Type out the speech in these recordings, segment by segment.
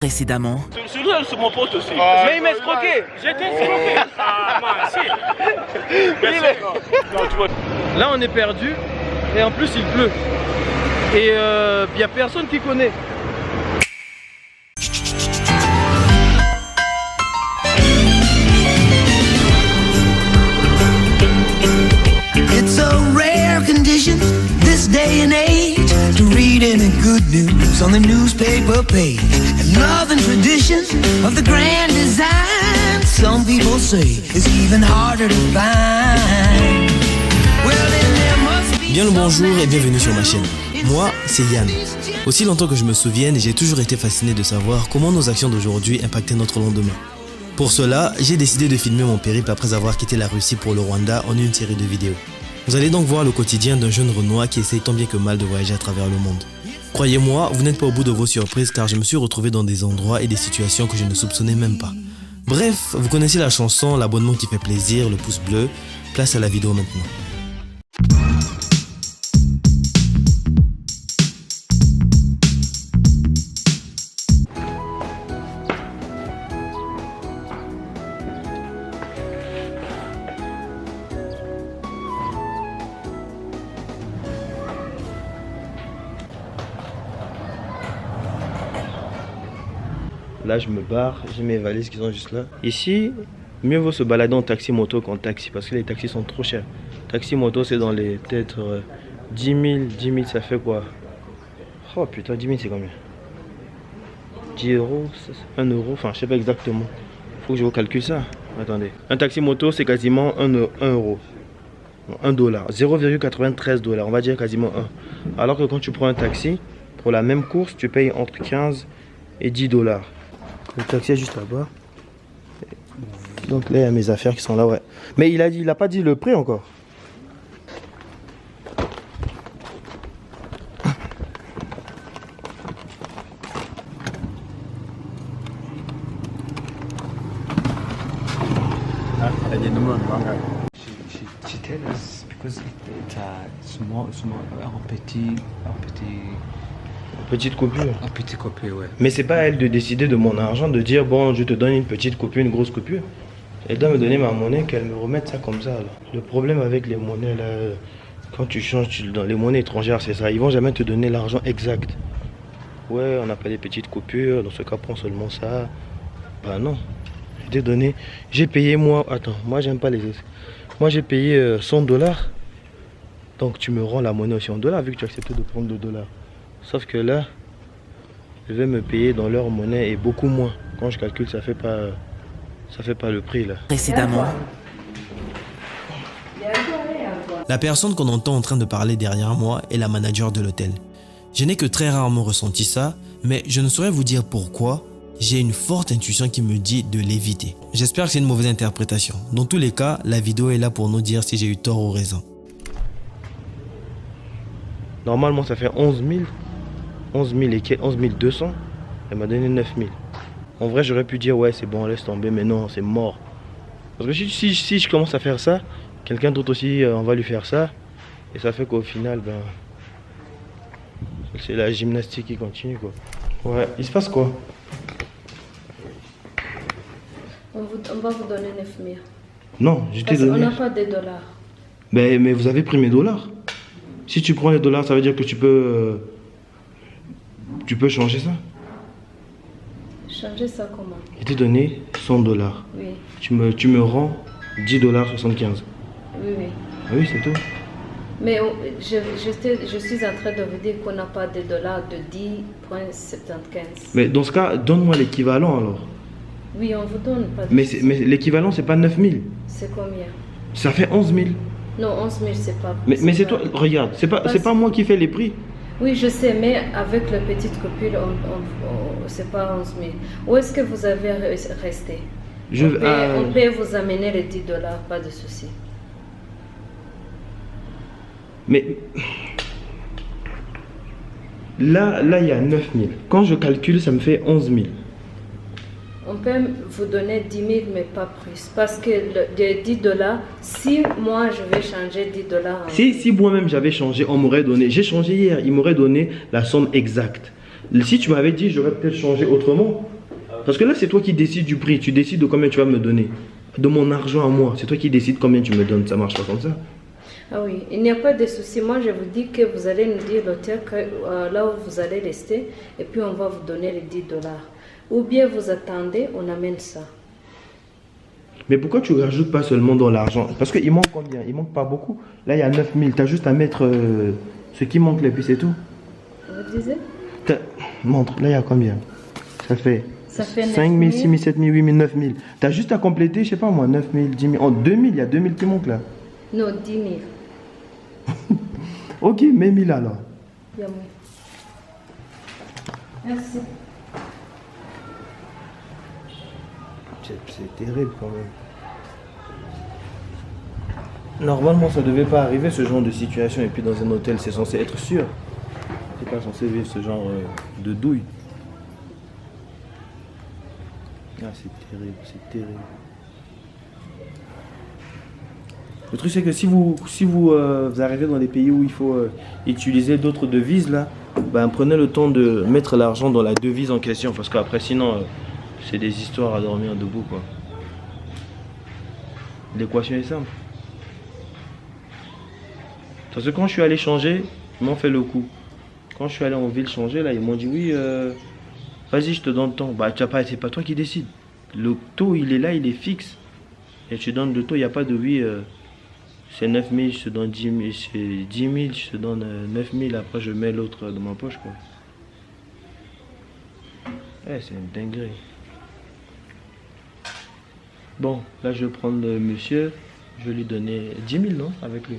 Précédemment. Celui-là, c'est mon pote aussi. Mais il m'a escroqué. J'étais escroqué. Ah, man, si. Merci. Non, tu vois. Là, on est perdu. Et en plus, il pleut. Et il n'y a personne qui connaît. It's a rare condition this day and age to read any good news on the newspaper page. And love and tradition of the grand design, some people say, is even harder to find. Well, then there must be. Bien le bonjour et bienvenue sur ma chaîne. Moi, c'est Yann. Aussi longtemps que je me souvienne, j'ai toujours été fasciné de savoir comment nos actions d'aujourd'hui impactaient notre lendemain. Pour cela, j'ai décidé de filmer mon périple après avoir quitté la Russie pour le Rwanda en une série de vidéos. Vous allez donc voir le quotidien d'un jeune Renois qui essaye tant bien que mal de voyager à travers le monde. Croyez-moi, vous n'êtes pas au bout de vos surprises car je me suis retrouvé dans des endroits et des situations que je ne soupçonnais même pas. Bref, vous connaissez la chanson, l'abonnement qui fait plaisir, le pouce bleu. Place à la vidéo maintenant. Là, je me barre, j'ai mes valises qui sont juste là. Ici, mieux vaut se balader en taxi moto qu'en taxi parce que les taxis sont trop chers. Taxi moto, c'est dans les peut-être 10 000. 10 000, ça fait quoi? Oh putain, 10 000, c'est combien? 10 euros, 1 euro, enfin, je sais pas exactement. Faut que je vous calcule ça. Attendez. Un taxi moto, c'est quasiment 1 euro. $1. 0,93 $. On va dire quasiment 1. Alors que quand tu prends un taxi, pour la même course, tu payes entre 15 et 10 $. Le taxi est juste là-bas. Donc là, il y a mes affaires qui sont là, ouais. Mais il a pas dit le prix encore. She tell us because it's a small, Petite coupure. un petit copie, ouais. Mais c'est pas à elle de décider de mon argent, de dire bon, je te donne une petite coupure, une grosse coupure. Elle doit me donner ma monnaie, qu'elle me remette ça comme ça. Là. Le problème avec les monnaies, là, quand tu changes dans les monnaies étrangères, c'est ça. Ils vont jamais te donner l'argent exact. Ouais, on n'a pas des petites coupures, dans ce cas, prends seulement ça. Bah non. Je t'ai donné. J'ai payé moi. Attends, moi j'aime pas les. Moi j'ai payé 100 $. Donc tu me rends la monnaie aussi en dollars, vu que tu as accepté de prendre le dollar. Sauf que là, je vais me payer dans leur monnaie et beaucoup moins. Quand je calcule, ça fait pas le prix là. Précédemment. La personne qu'on entend en train de parler derrière moi est la manager de l'hôtel. Je n'ai que très rarement ressenti ça, mais je ne saurais vous dire pourquoi. J'ai une forte intuition qui me dit de l'éviter. J'espère que c'est une mauvaise interprétation. Dans tous les cas, la vidéo est là pour nous dire si j'ai eu tort ou raison. Normalement, ça fait 11 000. 11 200. Elle m'a donné 9 000. En vrai, j'aurais pu dire ouais, c'est bon, laisse tomber, mais non, c'est mort. Parce que si je commence à faire ça, quelqu'un d'autre aussi, on va lui faire ça. Et ça fait qu'au final, ben, c'est la gymnastique qui continue, quoi. Ouais, il se passe quoi? On va vous donner 9 000. Non, je t'ai Parce qu'on donné. n'a pas de dollars. Mais vous avez pris mes dollars. Si tu prends les dollars, ça veut dire que tu peux changer ça. Changer ça comment? Je t'ai donné 100 $. Oui, Tu me rends 10 $ 75. oui, oui. Ah oui, c'est tout. Mais je suis en train de vous dire qu'on n'a pas de dollars de 10,75. Mais dans ce cas, donne-moi l'équivalent alors. Oui, on vous donne pas de... Mais l'équivalent, c'est pas 9 000. C'est combien? Ça fait 11 000. Non, 11 000, c'est pas... Mais c'est pas- toi, regarde, c'est pas moi qui fais les prix. Oui, je sais, mais avec la petite copule, c'est pas 11 000. Où est-ce que vous avez resté? On peut vous amener les 10 $, pas de souci. Mais là, il y a 9 000. Quand je calcule, ça me fait 11 000. On peut vous donner 10 000, mais pas plus. Parce que les 10 $, si moi je vais changer 10 $. Si moi-même j'avais changé, on m'aurait donné. J'ai changé hier, il m'aurait donné la somme exacte. Si tu m'avais dit, j'aurais peut-être changé autrement. Parce que là, c'est toi qui décides du prix. Tu décides de combien tu vas me donner. De mon argent à moi. C'est toi qui décides combien tu me donnes. Ça marche pas comme ça. Ah oui, il n'y a pas de souci. Moi, je vous dis que vous allez nous dire l'hôtel là où vous allez rester et puis on va vous donner les 10 $. Ou bien vous attendez, on amène ça. Mais pourquoi tu rajoutes pas seulement dans l'argent? Parce qu'il manque combien? Il manque pas beaucoup. Là, il y a 9 000. Tu as juste à mettre ce qui manque là, puis c'est tout. Vous disiez? Montre, là, il y a combien? Ça fait 5 000, 6 000, 7 000, 8 000, 9 000. Tu as juste à compléter, je sais pas moi, 9 000, 10 000. Oh, 2 000, il y a 2 000 qui manquent là. Non, 10 000. Ok, mets 1000 alors. Merci. C'est terrible quand même. Normalement, ça devait pas arriver ce genre de situation. Et puis dans un hôtel, c'est censé être sûr. C'est pas censé vivre ce genre de douille. Ah, c'est terrible, c'est terrible. Le truc c'est que si vous arrivez dans des pays où il faut utiliser d'autres devises là, ben, prenez le temps de mettre l'argent dans la devise en question parce qu'après sinon c'est des histoires à dormir debout quoi. L'équation est simple. Parce que quand je suis allé changer, ils m'ont fait le coup. Quand je suis allé en ville changer là, ils m'ont dit oui vas-y je te donne le temps. Bah c'est pas toi qui décides. Le taux il est là, il est fixe. Et tu donnes le taux, il n'y a pas de oui c'est 9 000, je te donne 10 000, c'est 10 000, je te donne 9 000, après je mets l'autre dans ma poche quoi. Ouais, c'est une dinguerie. Bon, là je vais prendre le monsieur, je vais lui donner 10 000 non, avec lui.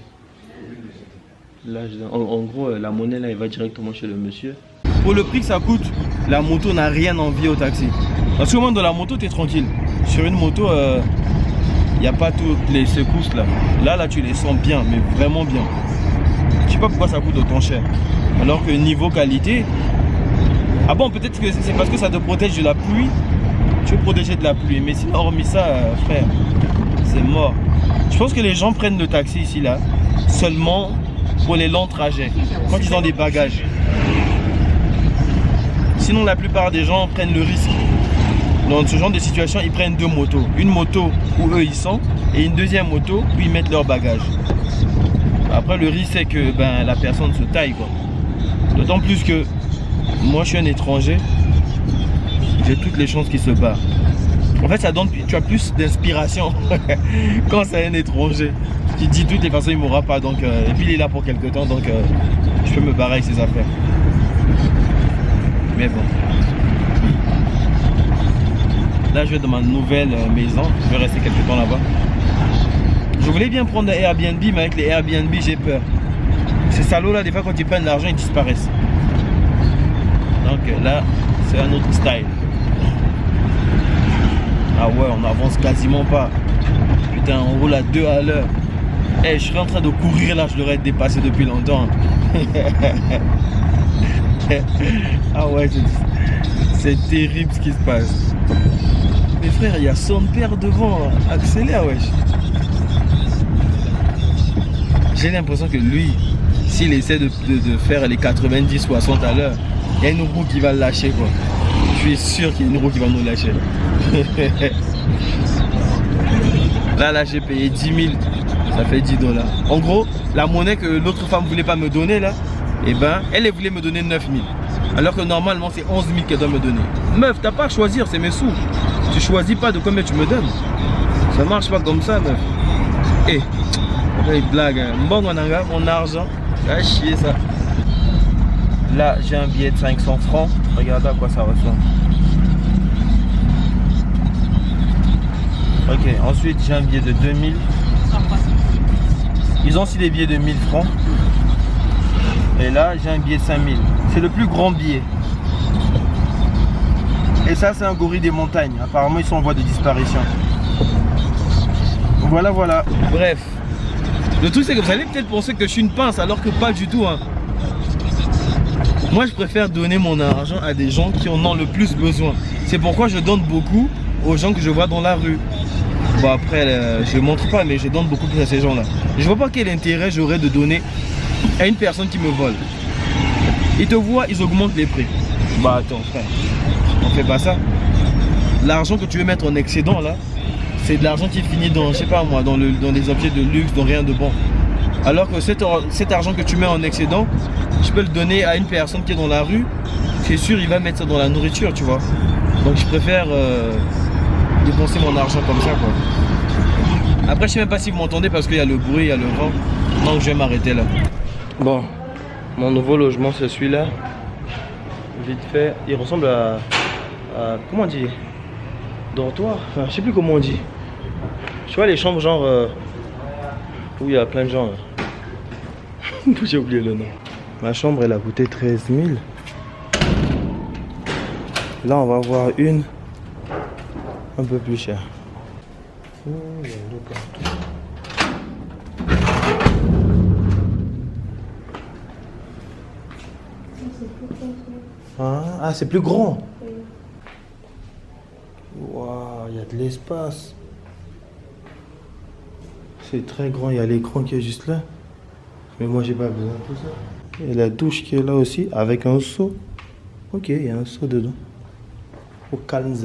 Là, en gros, la monnaie là, elle va directement chez le monsieur. Pour le prix que ça coûte, la moto n'a rien envie au taxi. Parce que moi dans la moto, tu es tranquille. Sur une moto, il n'y a pas toutes les secousses là. Là, tu les sens bien, mais vraiment bien. Je sais pas pourquoi ça coûte autant cher. Alors que niveau qualité... Ah bon, peut-être que c'est parce que ça te protège de la pluie. Tu es protégé de la pluie. Mais sinon, hormis ça, frère, c'est mort. Je pense que les gens prennent le taxi ici là seulement pour les longs trajets. Quand ils ont des bagages. Sinon, la plupart des gens prennent le risque. Dans ce genre de situation, ils prennent deux motos. Une moto où eux ils sont et une deuxième moto où ils mettent leurs bagages. Après le risque c'est que la personne se taille quoi. D'autant plus que moi je suis un étranger. J'ai toutes les chances qu'il se barre. En fait ça donne, tu as plus d'inspiration quand c'est un étranger. Tu te dis de toutes les façons il ne mourra pas donc et puis il est là pour quelque temps donc je peux me barrer avec ses affaires. Mais bon. Là je vais dans ma nouvelle maison, je vais rester quelques temps là-bas. Je voulais bien prendre un Airbnb mais avec les Airbnb j'ai peur. Ces salauds là des fois quand ils prennent l'argent ils disparaissent. Donc là c'est un autre style. Ah ouais on n'avance quasiment pas. Putain on roule à 2 à l'heure. Je serais en train de courir là, je l'aurais dépassé depuis longtemps. Ah ouais c'est terrible ce qui se passe. Mais frère, il y a son père devant, accélère wesh. J'ai l'impression que lui, s'il essaie de faire les 90-60 à l'heure, il y a une roue qui va le lâcher quoi. Je suis sûr qu'il y a une roue qui va nous lâcher. Là j'ai payé 10 000, ça fait 10 $. En gros, la monnaie que l'autre femme voulait pas me donner là, elle voulait me donner 9 000. Alors que normalement c'est 11 000 qu'elle doit me donner. Meuf, t'as pas à choisir, c'est mes sous. Tu choisis pas de combien tu me donnes. Ça marche pas comme ça meuf. Blague. Bon mon argent. Ah chier ça. Là j'ai un billet de 500 francs. Regardez à quoi ça ressemble. Ok, ensuite j'ai un billet de 2000. Ils ont aussi des billets de 1000 francs. Et là j'ai un billet de 5000. C'est le plus grand billet. Et ça c'est un gorille des montagnes. Apparemment ils sont en voie de disparition. Voilà. Bref. Le truc c'est que vous allez peut-être penser que je suis une pince alors que pas du tout hein. Moi je préfère donner mon argent à des gens qui en ont le plus besoin. C'est pourquoi je donne beaucoup aux gens que je vois dans la rue. Bon après je montre pas mais je donne beaucoup plus à ces gens là. Je vois pas quel intérêt j'aurais de donner à une personne qui me vole. Ils te voient, ils augmentent les prix. Bah attends frère, on fait pas ça. L'argent que tu veux mettre en excédent là, c'est de l'argent qui finit dans, je sais pas moi, dans des objets de luxe, dans rien de bon. Alors que cet argent que tu mets en excédent, je peux le donner à une personne qui est dans la rue, c'est sûr il va mettre ça dans la nourriture, tu vois. Donc je préfère dépenser mon argent comme ça quoi. Après je sais même pas si vous m'entendez parce qu'il y a le bruit, il y a le vent. Donc je vais m'arrêter là. Bon, mon nouveau logement c'est celui-là. Vite fait, il ressemble à comment on dit, dortoir, enfin je sais plus comment on dit. Tu vois les chambres genre où il y a plein de gens là. J'ai oublié le nom. Ma chambre elle a coûté 13 000. Là on va voir une un peu plus chère. Oh, il y a de l'eau partout. Ah, c'est plus grand. Waouh, il y a de l'espace. C'est très grand, il y a l'écran qui est juste là. Mais moi j'ai pas besoin de tout ça. Il y a la douche qui est là aussi avec un seau. Ok, il y a un seau dedans. Au calme.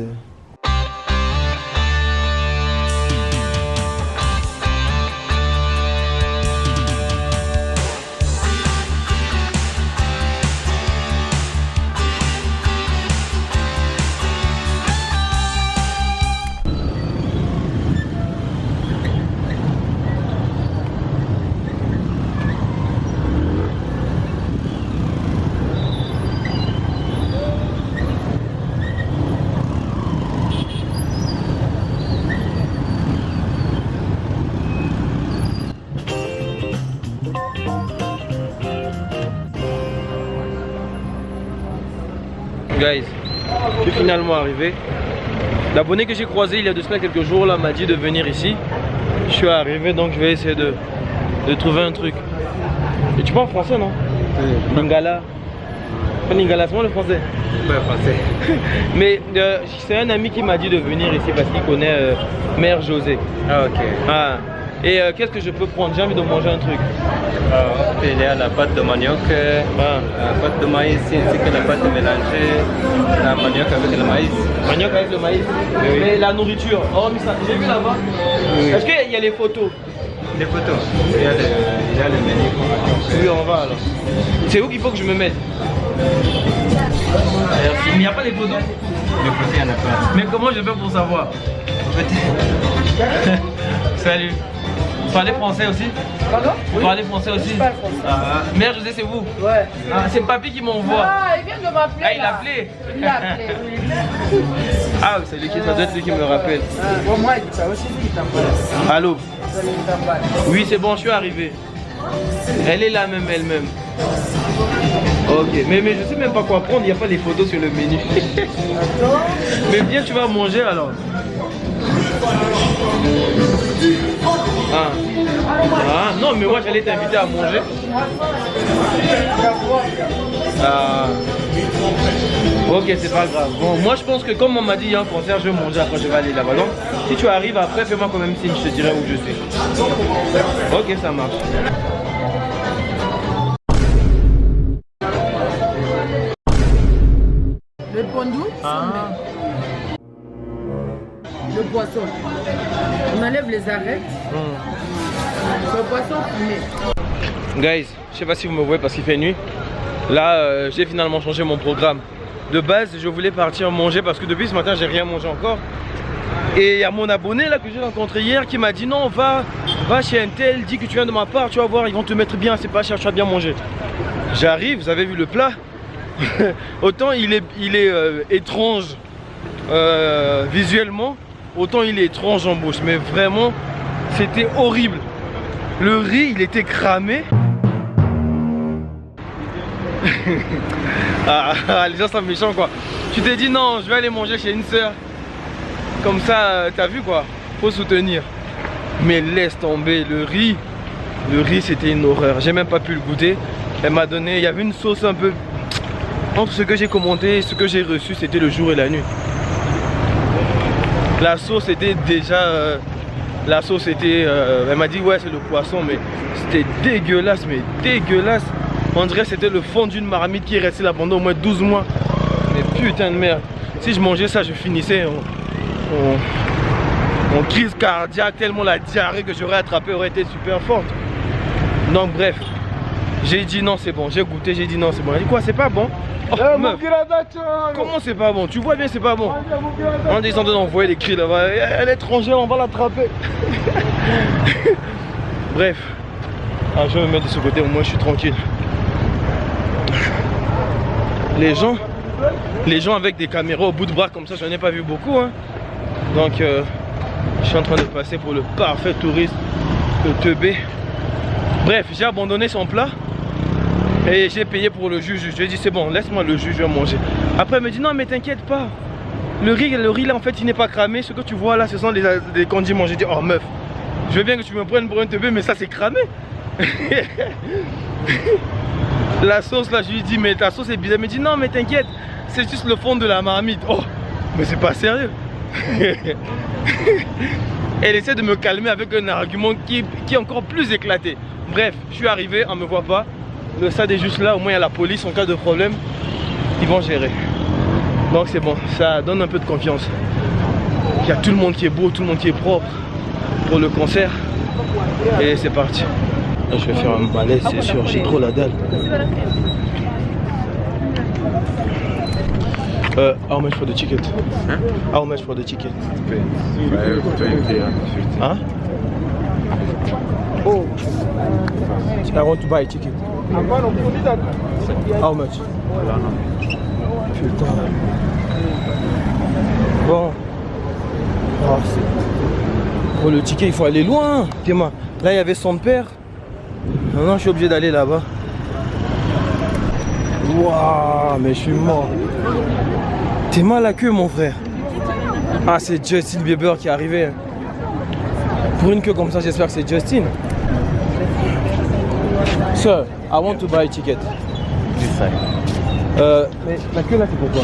Guys, je suis finalement arrivé. L'abonné que j'ai croisé il y a 2 semaines, quelques jours là, m'a dit de venir ici. Je suis arrivé donc je vais essayer de trouver un truc. Et tu parles français non? Lingala. Pas Lingala, c'est moi le français. Pas français. Mais c'est un ami qui m'a dit de venir ici parce qu'il connaît Mère José. Ah ok. Ah. Et qu'est-ce que je peux prendre? J'ai envie de manger un truc. Il y a la pâte de manioc, la pâte de maïs, c'est que la pâte mélangée, la manioc avec le maïs. Manioc avec le maïs. Oui. Mais la nourriture, oh mais ça, j'ai vu là-bas. Oui. Est-ce qu'il y a les photos? Les photos, il y a le menu. Oui, on va alors. C'est où qu'il faut que je me mette? Merci. Il n'y a pas les photos? Les photos, il n'y en a pas. Mais comment je fais pour savoir? Salut. Vous parlez français aussi? Pardon? Vous parlez français aussi? Je parle français. Ah, Mère José, c'est vous? Ouais. Ah, c'est Papy qui m'envoie. Ah, il vient de m'appeler. Ah, il a appelé? Il a appelé, oui. Ah, c'est lui qui, ça doit être lui qui me rappelle. Bon, moi, ça aussi, lui, il t'emballe. Allô? Il t'emballe. Oui, c'est bon, je suis arrivé. Elle est là même, elle-même. Ok, mais je sais même pas quoi prendre, il n'y a pas les photos sur le menu. Mais viens, tu vas manger alors. Ah, non, mais moi j'allais t'inviter à manger. Ah. Ok, c'est pas grave. Bon, moi je pense que comme on m'a dit il y a un concert, je vais manger après, je vais aller là-bas. Donc, si tu arrives après, fais-moi quand même signe, je te dirai où je suis. Ok, ça marche. Le pondou, le poisson. On enlève les arêtes. C'est le poisson fumé. Guys, je sais pas si vous me voyez parce qu'il fait nuit. Là, j'ai finalement changé mon programme. De base, je voulais partir manger parce que depuis ce matin, j'ai rien mangé encore. Et il y a mon abonné là que j'ai rencontré hier qui m'a dit non, va chez un tel, dis que tu viens de ma part, tu vas voir, ils vont te mettre bien, c'est pas cher, tu vas bien manger. J'arrive, vous avez vu le plat. Autant il est étrange visuellement, autant il est étrange en bouche. Mais vraiment, c'était horrible. Le riz, il était cramé. Les gens sont méchants quoi. Tu t'es dit non, je vais aller manger chez une soeur. Comme ça, t'as vu quoi. Faut soutenir. Mais laisse tomber le riz. Le riz, c'était une horreur. J'ai même pas pu le goûter. Elle m'a donné, il y avait une sauce un peu... Entre ce que j'ai commenté et ce que j'ai reçu, c'était le jour et la nuit. La sauce était déjà... la sauce était... elle m'a dit ouais c'est le poisson, mais c'était dégueulasse, mais dégueulasse. On dirait que c'était le fond d'une marmite qui est resté là pendant au moins 12 mois. putain de merde. Si je mangeais ça, je finissais en crise cardiaque tellement la diarrhée que j'aurais attrapée aurait été super forte. Donc bref, j'ai dit non c'est bon, j'ai goûté, j'ai dit non c'est bon. Elle dit quoi c'est pas bon? Oh, meuf, comment c'est pas bon? Tu vois bien c'est pas bon. On est en train d'envoyer des cris là-bas. Elle est étrangère, on va l'attraper. Bref, je vais me mettre de ce côté, au moins je suis tranquille. Les gens avec des caméras au bout de bras comme ça, j'en ai pas vu beaucoup hein. Donc je suis en train de passer pour le parfait touriste de Teubé. Bref, j'ai abandonné son plat et j'ai payé pour le jus. Je lui ai dit c'est bon, laisse-moi le jus, je vais manger. Après elle me dit non mais t'inquiète pas. Le riz là en fait il n'est pas cramé. Ce que tu vois là ce sont des condiments. J'ai dit oh meuf, je veux bien que tu me prennes pour un teubé mais ça c'est cramé. La sauce là je lui dis mais ta sauce est bizarre. Elle me dit non mais t'inquiète, c'est juste le fond de la marmite. Oh mais c'est pas sérieux. Elle essaie de me calmer avec un argument qui est encore plus éclaté. Bref, je suis arrivé, on me voit pas. Le stade est juste là, au moins il y a la police en cas de problème. Ils vont gérer. Donc c'est bon, ça donne un peu de confiance. Il y a tout le monde qui est beau, tout le monde qui est propre pour le concert. Et c'est parti. Là, je vais faire un malaise, c'est sûr, j'ai trop la dalle. How much for the ticket? Huh? How much for the ticket? Huh? Oh, I want to buy a ticket. How much? Putain. Bon. Oh, pour le ticket, il faut aller loin. Théma. Là, il y avait son père. Maintenant, je suis obligé d'aller là-bas. Waouh, mais je suis mort. T'es mal à queue mon frère. Ah c'est Justin Bieber qui est arrivé. Pour une queue comme ça j'espère que c'est Justin. Sir, I want to buy a ticket. Mais la queue là c'est pourquoi?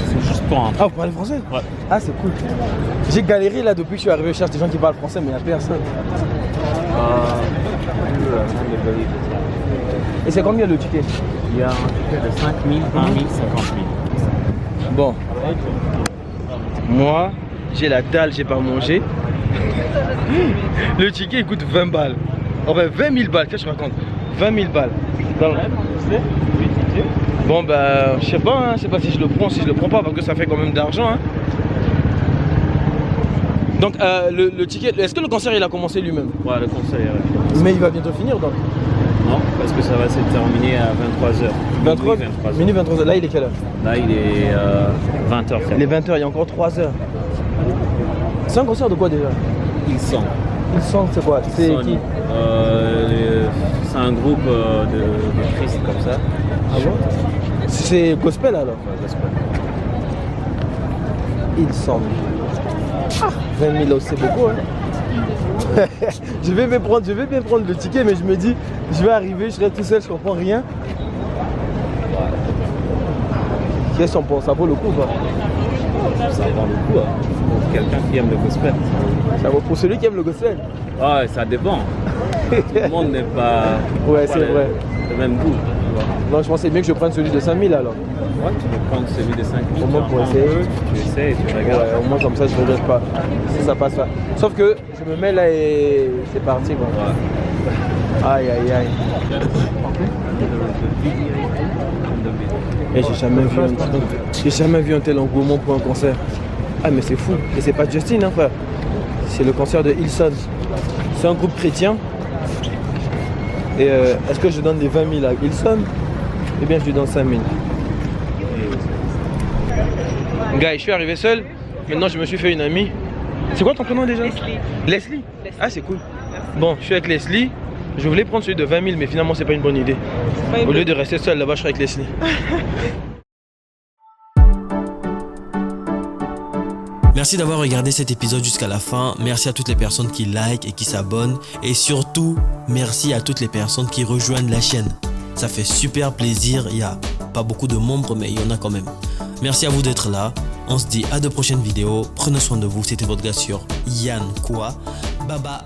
C'est juste pour un... Ah vous parlez français? Ouais. Ah c'est cool. J'ai galéré là depuis que je suis arrivé, je cherche des gens qui parlent français mais il n'y a personne. Et c'est combien le ticket? Il y a un ticket de 5 000, 20 000, 50 000. Bon, moi j'ai la dalle, j'ai pas mangé. Le ticket il coûte 20 balles. Enfin 20 000 balles, qu'est-ce que je raconte? 20 000 balles. Bon bah je sais pas, hein, je sais pas si je le prends, si je le prends pas parce que ça fait quand même d'argent hein. Donc le ticket, est-ce que le concert il a commencé lui-même? Ouais le concert ouais. Mais il va bientôt finir donc? Non, parce que ça va se terminer à 23h. 23h. Minuit 23h. Là, il est quelle heure? Là, il est 20h. Il est 20h, il y a encore 3 heures. C'est un concert de quoi déjà? Ils sont. Ils sont, c'est quoi? C'est qui? C'est un groupe de Christ comme ça. Ah bon? C'est gospel alors? Ouais, gospel. Ils sont. Ah, 20 000 c'est beaucoup hein? je vais bien prendre le ticket mais je me dis je vais arriver, je serai tout seul, je comprends rien. Qu'est-ce qu'on pense? Ça vaut le coup quoi? Ça vaut le coup hein. Pour quelqu'un qui aime le gospel. Ça vaut pour celui qui aime le gospel? Ouais ça dépend. Tout le monde n'est pas... Ouais c'est vrai. Le même goût. Non je pensais bien que je prenne celui de 5 000 alors. Ouais tu peux prendre celui de 5 000. Au moins pour essayer. Tu essaies et tu regardes. Ouais, au moins comme ça je ne regrette pas. Si ça passe pas. Sauf que je me mets là et c'est parti quoi. Ouais. Aïe aïe aïe. Et j'ai jamais vu un tel engouement pour un concert. Ah mais c'est fou. Et c'est pas Justin hein frère. C'est le concert de Hillsong. C'est un groupe chrétien. Et est-ce que je donne les 20 000 à Hillsong? Eh bien je lui donne 5 000. Gars, je suis arrivé seul. Maintenant je me suis fait une amie. C'est quoi ton prénom déjà? Leslie. Ah c'est cool. Bon, je suis avec Leslie. Je voulais prendre celui de 20 000 mais finalement c'est pas une bonne idée. Au lieu de rester seul là-bas, je serai avec Leslie. Merci d'avoir regardé cet épisode jusqu'à la fin. Merci à toutes les personnes qui like et qui s'abonnent. Et surtout, merci à toutes les personnes qui rejoignent la chaîne. Ça fait super plaisir. Il n'y a pas beaucoup de membres, mais il y en a quand même. Merci à vous d'être là. On se dit à de prochaines vidéos. Prenez soin de vous. C'était votre gars sûr, Yann Quoi. Baba.